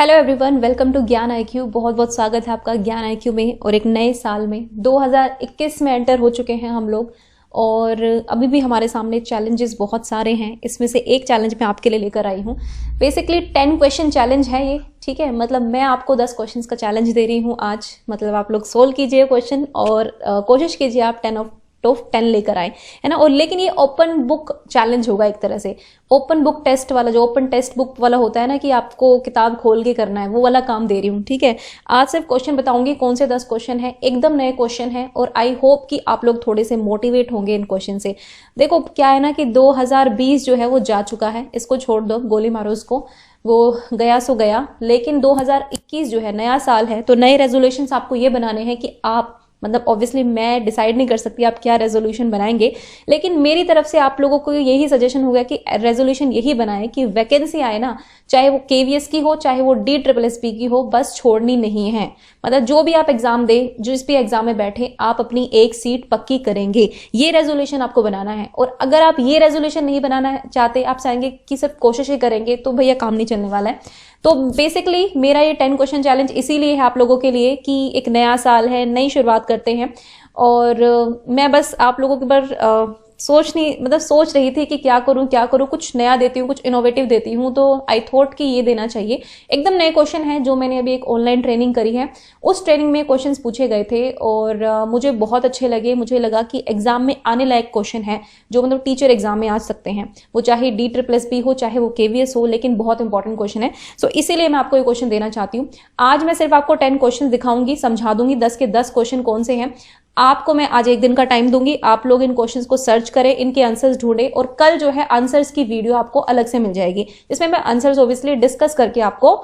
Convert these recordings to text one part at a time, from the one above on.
Hello everyone, welcome to ज्ञान IQ. बहुत बहुत स्वागत है आपका ज्ञान आईक्यू में और एक नए साल में 2021 में एंटर हो चुके हैं हम लोग। और अभी भी हमारे सामने चैलेंजेस बहुत सारे हैं। इसमें से एक चैलेंज मैं आपके लिए लेकर आई हूँ। बेसिकली 10 क्वेश्चन चैलेंज है ये, ठीक है। मतलब मैं आपको 10 क्वेश्चंस का चैलेंज दे रही हूँ आज। मतलब आप लोग सोल्व कीजिए क्वेश्चन और कोशिश कीजिए आप 10 ऑफ टॉप 10 लेकर आए, है ना। और लेकिन ये ओपन बुक चैलेंज होगा एक तरह से। ओपन बुक टेस्ट वाला, जो ओपन टेक्स्ट बुक वाला होता है ना, कि आपको किताब खोल के करना है, वो वाला काम दे रही हूँ, ठीक है। आज सिर्फ क्वेश्चन बताऊंगी कौन से 10 क्वेश्चन है, एकदम नए क्वेश्चन है और आई होप कि आप लोग थोड़े से मोटिवेट होंगे इन क्वेश्चन से। देखो क्या है ना कि 2020 जो है वो जा चुका है, इसको छोड़ दो, गोली मारो उसको, वो गया सो गया। लेकिन 2021 जो है नया साल है, तो नए रेजोल्यूशंस आपको ये बनाने हैं कि आप, मतलब ऑब्वियसली मैं डिसाइड नहीं कर सकती आप क्या रेजोल्यूशन बनाएंगे, लेकिन मेरी तरफ से आप लोगों को यही सजेशन होगा कि रेजोल्यूशन यही बनाए कि वैकेंसी आए ना, चाहे वो केवीएस की हो चाहे वो DSSP की हो, बस छोड़नी नहीं है। मतलब जो भी आप एग्जाम दे, जिस भी एग्जाम में बैठे, आप अपनी एक सीट पक्की करेंगे, ये रेजोल्यूशन आपको बनाना है। और अगर आप ये रेजोल्यूशन नहीं बनाना चाहते, आप चाहेंगे कि सिर्फ कोशिश ही करेंगे, तो भैया काम नहीं चलने वाला है। तो बेसिकली मेरा ये 10 क्वेश्चन चैलेंज इसीलिए है आप लोगों के लिए कि एक नया साल है, नई शुरुआत करते हैं। और मैं बस आप लोगों के पर सोच रही थी कि क्या करूं, कुछ नया देती हूँ, कुछ इनोवेटिव देती हूँ। तो आई थॉट कि ये देना चाहिए। एकदम नए क्वेश्चन है जो मैंने अभी एक ऑनलाइन ट्रेनिंग करी है, उस ट्रेनिंग में क्वेश्चंस पूछे गए थे और मुझे बहुत अच्छे लगे। मुझे लगा कि एग्जाम में आने लायक क्वेश्चन है, जो मतलब टीचर एग्जाम में आ सकते हैं, वो चाहे DSSP हो चाहे वो KVS हो, लेकिन बहुत इंपॉर्टेंट क्वेश्चन है। सो इसीलिए मैं आपको ये क्वेश्चन देना चाहती हूँ। आज मैं सिर्फ आपको 10 क्वेश्चन दिखाऊंगी, समझा दूंगी 10 के 10 क्वेश्चन कौन से हैं। आपको मैं आज एक दिन का टाइम दूंगी, आप लोग इन क्वेश्चंस को सर्च करें, इनके आंसर्स ढूंढें और कल जो है आंसर्स की वीडियो आपको अलग से मिल जाएगी, जिसमें मैं आंसर्स ऑब्वियसली डिस्कस करके आपको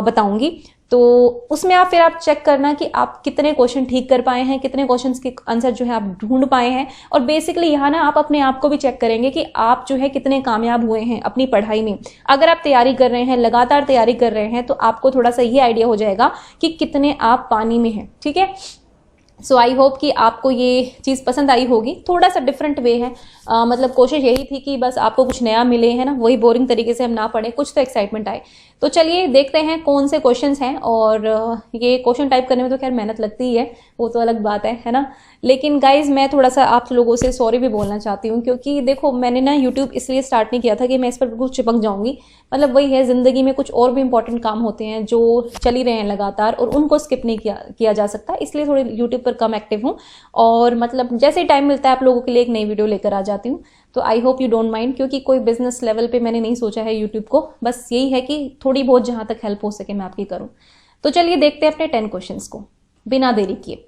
बताऊंगी। तो उसमें आप चेक करना कि आप कितने क्वेश्चन ठीक कर पाए हैं, कितने क्वेश्चंस के आंसर जो है आप ढूंढ पाए हैं। और बेसिकली यहाँ ना आप अपने आप को भी चेक करेंगे कि आप जो है कितने कामयाब हुए हैं अपनी पढ़ाई में। अगर आप तैयारी कर रहे हैं, लगातार तैयारी कर रहे हैं, तो आपको थोड़ा सा ये आइडिया हो जाएगा कि कितने आप पानी में हैं, ठीक है। सो आई होप कि आपको ये चीज़ पसंद आई होगी। थोड़ा सा डिफरेंट वे है, मतलब कोशिश यही थी कि बस आपको कुछ नया मिले, है ना, वही बोरिंग तरीके से हम ना पढ़े, कुछ तो एक्साइटमेंट आए। तो चलिए देखते हैं कौन से क्वेश्चंस हैं। और ये क्वेश्चन टाइप करने में तो खैर मेहनत लगती ही है, वो तो अलग बात है ना। लेकिन गाइज मैं थोड़ा सा आप लोगों से सॉरी भी बोलना चाहती हूँ, क्योंकि देखो मैंने ना यूट्यूब इसलिए स्टार्ट नहीं किया था कि मैं इस पर बिल्कुल चिपक जाऊंगी। मतलब वही है, जिंदगी में कुछ और भी इंपॉर्टेंट काम होते हैं जो चल ही रहे हैं लगातार, और उनको स्किप नहीं किया जा सकता, इसलिए थोड़ी यूट्यूब पर कम एक्टिव हूँ। और मतलब जैसे ही टाइम मिलता है आप लोगों के लिए एक नई वीडियो लेकर आ जाती हूँ। तो I hope you don't mind, क्योंकि कोई बिजनेस लेवल पे मैंने नहीं सोचा है यूट्यूब को, बस यही है कि थोड़ी बहुत जहां तक हेल्प हो सके मैं आपकी करूं। तो चलिए देखते हैं अपने 10 क्वेश्चंस को बिना देरी किए।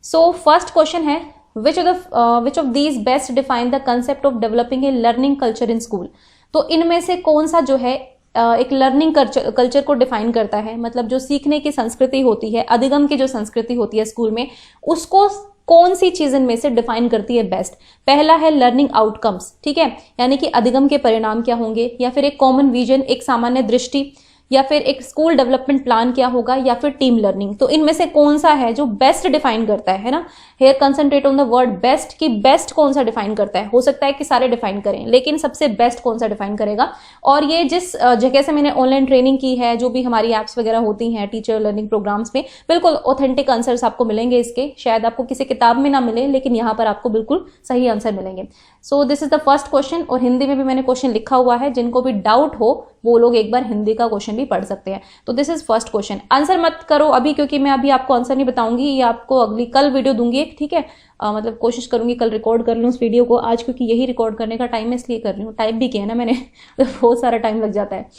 सो फर्स्ट क्वेश्चन है, which of these best define the concept of developing a learning culture in school. तो इनमें से कौन सा जो है एक लर्निंग कल्चर को डिफाइन करता है, मतलब जो सीखने की संस्कृति होती है, अधिगम की जो संस्कृति होती है स्कूल में, उसको कौन सी चीज इनमें से डिफाइन करती है बेस्ट। पहला है लर्निंग आउटकम्स, ठीक है, यानी कि अधिगम के परिणाम क्या होंगे, या फिर एक कॉमन विजन, एक सामान्य दृष्टि, या फिर एक स्कूल डेवलपमेंट प्लान क्या होगा, या फिर टीम लर्निंग। तो इनमें से कौन सा है जो बेस्ट डिफाइन करता है ना। Here concentrate on the word best, कि बेस्ट कौन सा डिफाइन करता है। हो सकता है कि सारे डिफाइन करें, लेकिन सबसे बेस्ट कौन सा डिफाइन करेगा। और ये जिस जगह से मैंने ऑनलाइन ट्रेनिंग की है, जो भी हमारी एप्स वगैरह होती हैं टीचर लर्निंग प्रोग्राम्स में, बिल्कुल ऑथेंटिक आंसर्स आपको मिलेंगे इसके। शायद आपको किसी किताब में ना मिले, लेकिन यहाँ पर आपको बिल्कुल सही आंसर मिलेंगे। So this is the first question, और हिंदी में भी मैंने क्वेश्चन लिखा हुआ है, जिनको भी डाउट हो वो लोग एक बार हिंदी का क्वेश्चन भी पढ़ सकते हैं। तो this is first question. Answer मत करो अभी, क्योंकि मैं अभी आपको आंसर नहीं बताऊंगी, ये आपको अगली कल वीडियो दूंगी एक, ठीक है। मतलब कोशिश करूंगी कल रिकॉर्ड कर लूँ उस वीडियो को। आज क्योंकि यही रिकॉर्ड करने का टाइम है इसलिए कर रही हूँ, टाइप भी किया ना मैंने तो बहुत सारा टाइम लग जाता है।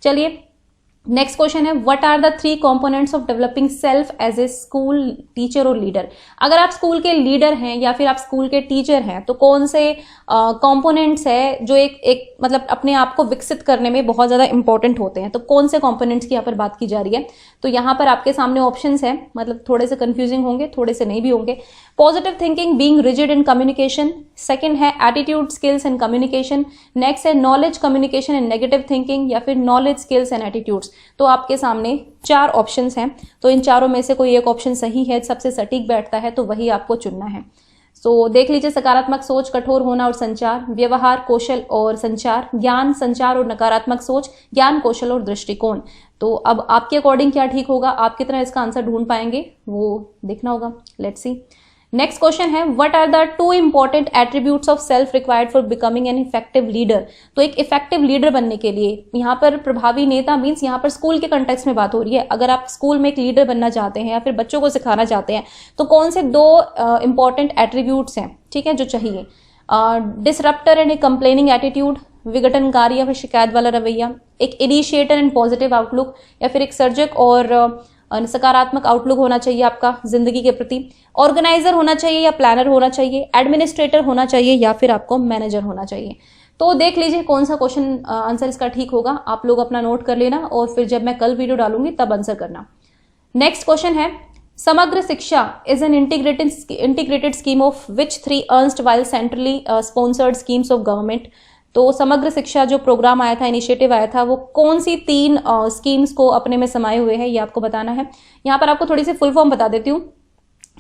चलिए नेक्स्ट क्वेश्चन है, what are the 3 components of developing self as a school teacher और लीडर। अगर आप स्कूल के लीडर हैं या फिर आप स्कूल के टीचर हैं, तो कौन से कंपोनेंट्स है जो एक मतलब अपने आप को विकसित करने में बहुत ज्यादा इंपॉर्टेंट होते हैं। तो कौन से कंपोनेंट्स की यहाँ पर बात की जा रही है। तो यहाँ पर आपके सामने ऑप्शंस हैं, मतलब थोड़े से कंफ्यूजिंग होंगे, थोड़े से नहीं भी होंगे। Positive thinking, being rigid in communication. Second है attitude skills and communication. Next है knowledge communication and negative thinking, या फिर नॉलेज स्किल्स एंड एटीट्यूड्स। तो आपके सामने 4 ऑप्शंस हैं, तो इन चारों में से कोई एक ऑप्शन सही है, सबसे सटीक बैठता है, तो वही आपको चुनना है। सो देख लीजिए, सकारात्मक सोच, कठोर होना और संचार, व्यवहार, कौशल और संचार, ज्ञान, संचार और नकारात्मक सोच, ज्ञान, कौशल और दृष्टिकोण। तो अब आपके अकॉर्डिंग क्या ठीक होगा, आप कितना इसका आंसर ढूंढ पाएंगे वो देखना होगा। Let's see. नेक्स्ट क्वेश्चन है, what are the 2 important attributes of self required for becoming an effective leader. तो एक इफेक्टिव लीडर बनने के लिए, यहाँ पर प्रभावी नेता मीन्स यहाँ पर स्कूल के कंटेक्स्ट में बात हो रही है। अगर आप स्कूल में एक लीडर बनना चाहते हैं या फिर बच्चों को सिखाना चाहते हैं तो कौन से 2 इंपॉर्टेंट एट्रीब्यूट्स हैं, ठीक है, जो चाहिए। Disruptor and A complaining attitude, विघटनकारी या फिर शिकायत वाला रवैया, एक इनिशिएटर एंड पॉजिटिव आउटलुक, या फिर एक सर्जक और सकारात्मक आउटलुक होना चाहिए आपका जिंदगी के प्रति, ऑर्गेनाइजर होना चाहिए या प्लानर होना चाहिए, एडमिनिस्ट्रेटर होना चाहिए या फिर आपको मैनेजर होना चाहिए। तो देख लीजिए कौन सा क्वेश्चन आंसर इसका ठीक होगा। आप लोग अपना नोट कर लेना और फिर जब मैं कल वीडियो डालूंगी तब आंसर करना। नेक्स्ट क्वेश्चन है, Samagra Shiksha is an integrated scheme of which 3 earned while centrally sponsored schemes of government. तो समग्र शिक्षा जो प्रोग्राम आया था, इनिशिएटिव आया था, वो कौन सी 3 स्कीम्स को अपने में समाये हुए है, ये आपको बताना है। यहाँ पर आपको थोड़ी सी फुल फॉर्म बता देती हूँ।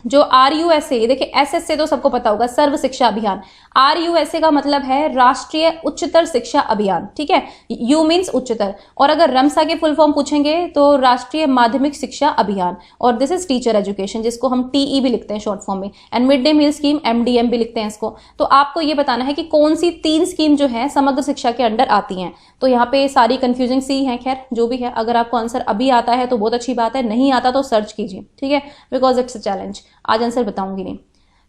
जो RUSA, देखिए SS से तो सबको पता होगा, सर्व शिक्षा अभियान। RUSA का मतलब है राष्ट्रीय उच्चतर शिक्षा अभियान, ठीक है, U मीन्स उच्चतर। और अगर रमसा के फुल फॉर्म पूछेंगे तो राष्ट्रीय माध्यमिक शिक्षा अभियान, और दिस इज टीचर एजुकेशन, जिसको हम TE भी लिखते हैं शॉर्ट फॉर्म में, and mid day meal scheme MDM भी लिखते हैं इसको। तो आपको ये बताना है कि कौन सी 3 स्कीम जो है समग्र शिक्षा के अंडर आती हैं। तो यहाँ पे सारी कंफ्यूजिंग सी है, खैर जो भी है, अगर आपको आंसर अभी आता है तो बहुत अच्छी बात है, नहीं आता तो सर्च कीजिए, ठीक है, बिकॉज इट्स अ चैलेंज। आज आंसर बताऊंगी नहीं।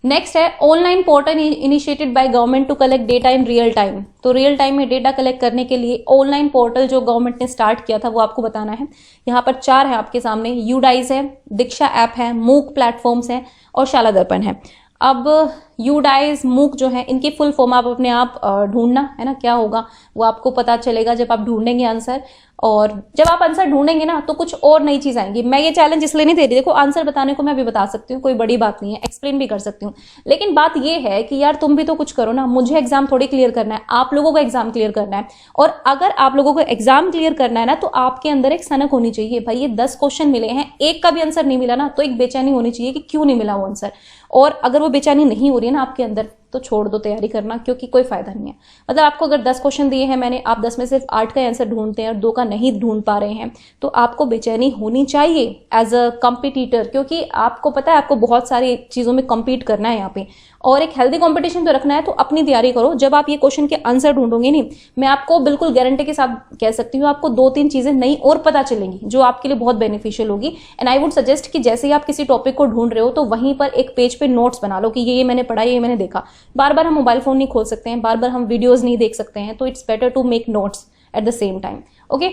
नेक्स्ट है, online portal initiated by government to collect data in real time. तो रियल टाइम में डेटा कलेक्ट करने के लिए ऑनलाइन पोर्टल जो गवर्नमेंट ने स्टार्ट किया था वो आपको बताना है। यहाँ पर 4 है आपके सामने, यूडाइज है, दीक्षा ऐप है, मूक प्लेटफॉर्म्स है और शाला दर्पण है। अब यूडाइज, मूक जो है, इनकी फुल फॉर्म आप अपने आप ढूंढना है ना, क्या होगा वो आपको पता चलेगा जब आप ढूंढेंगे आंसर। और जब आप आंसर ढूंढेंगे ना तो कुछ और नई चीज आएंगी। मैं ये चैलेंज इसलिए नहीं दे रही, देखो आंसर बताने को मैं भी बता सकती हूँ, कोई बड़ी बात नहीं है, एक्सप्लेन भी कर सकती हूँ, लेकिन बात ये है कि यार तुम भी तो कुछ करो ना। मुझे एग्जाम थोड़ी क्लियर करना है, आप लोगों को एग्जाम क्लियर करना है। और अगर आप लोगों को एग्जाम क्लियर करना है ना तो आपके अंदर एक सनक होनी चाहिए। भाई ये 10 क्वेश्चन मिले हैं, एक का भी आंसर नहीं मिला ना तो एक बेचैनी होनी चाहिए कि क्यों नहीं मिला वो आंसर। और अगर वो बेचैनी नहीं हो रही है ना आपके अंदर तो छोड़ दो तैयारी करना, क्योंकि कोई फायदा नहीं है। मतलब आपको अगर 10 क्वेश्चन दिए हैं मैंने, आप 10 में सिर्फ 8 का आंसर ढूंढते हैं और 2 का नहीं ढूंढ पा रहे हैं तो आपको बेचैनी होनी चाहिए एज अ कॉम्पिटिटर, क्योंकि आपको पता है आपको बहुत सारी चीजों में कम्पीट करना है यहाँ पे, और एक हेल्दी कंपटीशन तो रखना है। तो अपनी तैयारी करो। जब आप ये क्वेश्चन के आंसर ढूंढोगे नहीं, मैं आपको बिल्कुल गारंटी के साथ कह सकती हूँ आपको 2-3 चीजें नई और पता चलेंगी जो आपके लिए बहुत बेनिफिशियल होगी। एंड आई वुड सजेस्ट कि जैसे ही आप किसी टॉपिक को ढूंढ रहे हो तो वहीं पर एक पेज पे नोट्स बना लो कि ये मैंने पढ़ा, ये मैंने देखा। बार बार हम मोबाइल फोन नहीं खोल सकते हैं, बार बार हम वीडियोज नहीं देख सकते हैं, तो it's better to make notes at the same time. Okay,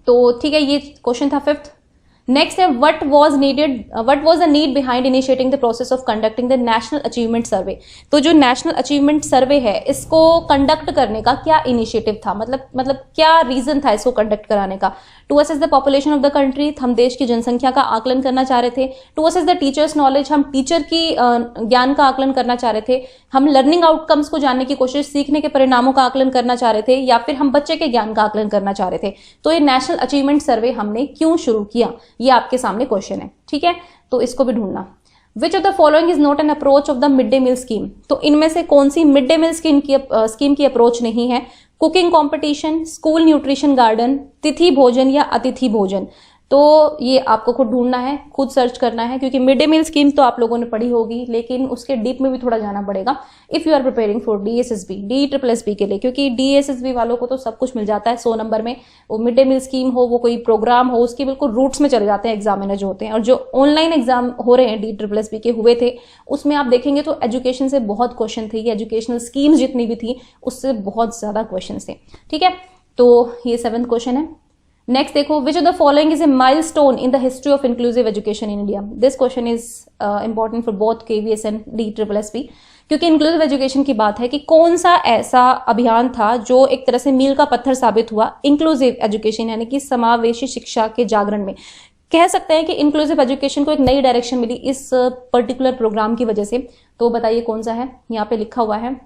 तो ठीक है, ये क्वेश्चन था 5th। नेक्स्ट है, what was the need behind initiating the process of conducting the national achievement survey। तो जो नेशनल अचीवमेंट सर्वे है इसको कंडक्ट करने का क्या इनिशिएटिव था, मतलब क्या रीजन था इसको कंडक्ट कराने का। To assess the population of the country, हम देश की जनसंख्या का आकलन करना चाह रहे थे। To assess the teachers knowledge, हम टीचर की ज्ञान का आकलन करना चाह रहे थे। हम लर्निंग आउटकम्स को जानने की कोशिश, सीखने के परिणामों का आकलन करना चाह रहे थे, या फिर हम बच्चे के ज्ञान का आकलन करना चाह रहे थे। तो ये नेशनल अचीवमेंट सर्वे हमने क्यों शुरू किया, ये आपके सामने क्वेश्चन है, ठीक है, तो इसको भी ढूंढना। Which of the following is not an approach of the mid day meal scheme. तो इनमें से कौन सी मिड डे मील स्कीम की अप्रोच नहीं है। Cooking competition, school nutrition garden, तिथि भोजन या अतिथि भोजन। तो ये आपको खुद ढूंढना है, खुद सर्च करना है, क्योंकि मिड डे मील स्कीम तो आप लोगों ने पढ़ी होगी, लेकिन उसके डीप में भी थोड़ा जाना पड़ेगा if you are preparing for DSSB, DSSB के लिए, क्योंकि DSSB वालों को तो सब कुछ मिल जाता है 100 नंबर में। वो मिड डे मील स्कीम हो, वो कोई प्रोग्राम हो, उसके बिल्कुल रूट्स में चले जाते हैं एग्जामिनर जो होते हैं। और जो ऑनलाइन एग्जाम हो रहे हैं DSSB के हुए थे, उसमें आप देखेंगे तो एजुकेशन से बहुत क्वेश्चन थे, एजुकेशनल स्कीम्स जितनी भी थी उससे बहुत ज्यादा क्वेश्चन थे, ठीक है। तो ये 7th क्वेश्चन है। नेक्स्ट देखो, विच of the following is a milestone in the history of inclusive education in India. This question is important for both KVS and DSSB, क्योंकि इंक्लूसिव एजुकेशन की बात है कि कौन सा ऐसा अभियान था जो एक तरह से मील का पत्थर साबित हुआ इंक्लूसिव एजुकेशन यानी कि समावेशी शिक्षा के जागरण में। कह सकते हैं कि इंक्लूसिव एजुकेशन को एक नई डायरेक्शन मिली इस पर्टिकुलर प्रोग्राम की वजह से। तो बताइए कौन सा है, यहाँ पे लिखा हुआ है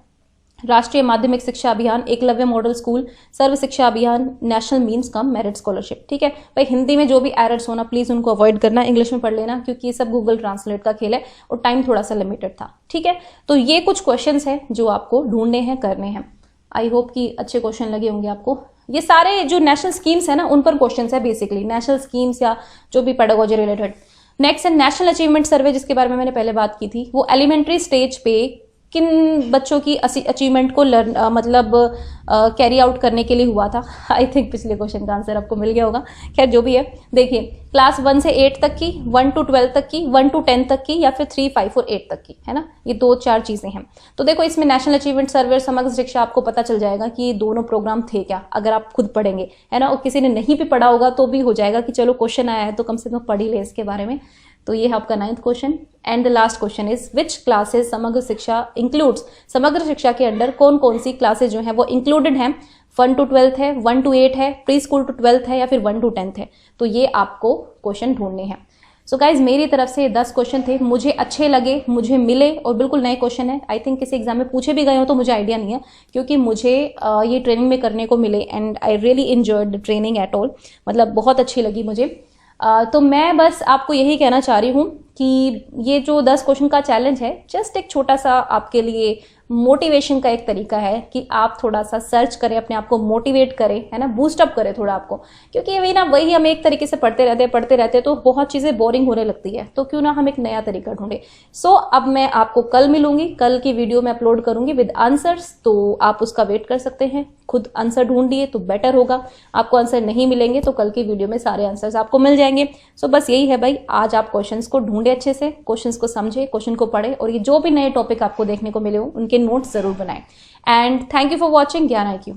राष्ट्रीय माध्यमिक शिक्षा अभियान, एकलव्य मॉडल स्कूल, सर्व शिक्षा अभियान, national means cum merit scholarship. ठीक है भाई, हिंदी में जो भी एरर्स होना प्लीज उनको अवॉइड करना, इंग्लिश में पढ़ लेना, क्योंकि ये सब गूगल ट्रांसलेट का खेल है और टाइम थोड़ा सा लिमिटेड था। ठीक है, तो ये कुछ क्वेश्चंस हैं जो आपको ढूंढने हैं, करने हैं। आई होप कि अच्छे क्वेश्चन लगे होंगे आपको। ये सारे जो नेशनल स्कीम्स है ना उन पर क्वेश्चन है बेसिकली, नेशनल स्कीम्स या जो भी पेडागोजी रिलेटेड। नेक्स्ट है नेशनल अचीवमेंट सर्वे, जिसके बारे में मैंने पहले बात की थी। वो एलिमेंट्री स्टेज पे किन बच्चों की अचीवमेंट को कैरी आउट करने के लिए हुआ था। आई थिंक पिछले क्वेश्चन का आंसर आपको मिल गया होगा। खैर जो भी है, देखिए क्लास 1 से 8 तक की, 1 to 12 तक की, 1 to 10 तक की, या फिर 3, 5 और 8 तक की, है ना। ये 2-4 चीजें हैं। तो देखो इसमें नेशनल अचीवमेंट सर्वे, समग्र शिक्षा, आपको पता चल जाएगा कि ये दोनों प्रोग्राम थे क्या, अगर आप खुद पढ़ेंगे, है ना। और किसी ने नहीं भी पढ़ा होगा तो भी हो जाएगा कि चलो क्वेश्चन आया है तो कम से कम पढ़ ही ले इसके बारे में। तो ये है आपका 9th question. And the last question is which classes समग्र शिक्षा इंक्लूड्स, समग्र शिक्षा के अंडर कौन कौन सी क्लासेस जो है वो इंक्लूडेड हैं। 1 to 12 है, 1 to 8 है, प्री स्कूल टू 12th है, या फिर 1 to 10th है। तो ये आपको क्वेश्चन ढूंढने हैं। सो गाइज मेरी तरफ से 10 क्वेश्चन थे, मुझे अच्छे लगे, मुझे मिले और बिल्कुल नए क्वेश्चन है। आई थिंक किसी एग्जाम में पूछे भी गए हो तो मुझे आइडिया नहीं है, क्योंकि मुझे ये ट्रेनिंग में करने को मिले and I really enjoyed the training at all, मतलब बहुत अच्छी लगी मुझे। तो मैं बस आपको यही कहना चाह रही हूँ कि ये जो 10 क्वेश्चन का चैलेंज है जस्ट एक छोटा सा आपके लिए मोटिवेशन का एक तरीका है कि आप थोड़ा सा सर्च करें, अपने आप को मोटिवेट करें, है ना, बूस्ट अप करें थोड़ा आपको। क्योंकि वही हम एक तरीके से पढ़ते रहते हैं तो बहुत चीजें बोरिंग होने लगती है, तो क्यों ना हम एक नया तरीका ढूंढे। सो अब मैं आपको कल मिलूंगी, कल की वीडियो में अपलोड करूंगी विद आंसर्स, तो आप उसका वेट कर सकते हैं। खुद आंसर ढूंढिए तो बेटर होगा, आपको आंसर नहीं मिलेंगे तो कल की वीडियो में सारे आंसर्स आपको मिल जाएंगे। सो बस यही है भाई, आज आप क्वेश्चंस को ढूंढे अच्छे से, क्वेश्चंस को समझे, क्वेश्चन को पढ़े, और ये जो भी नए टॉपिक आपको देखने को मिले हो उनके नोट्स जरूर बनाएं। And thank you for watching ज्ञान IQ।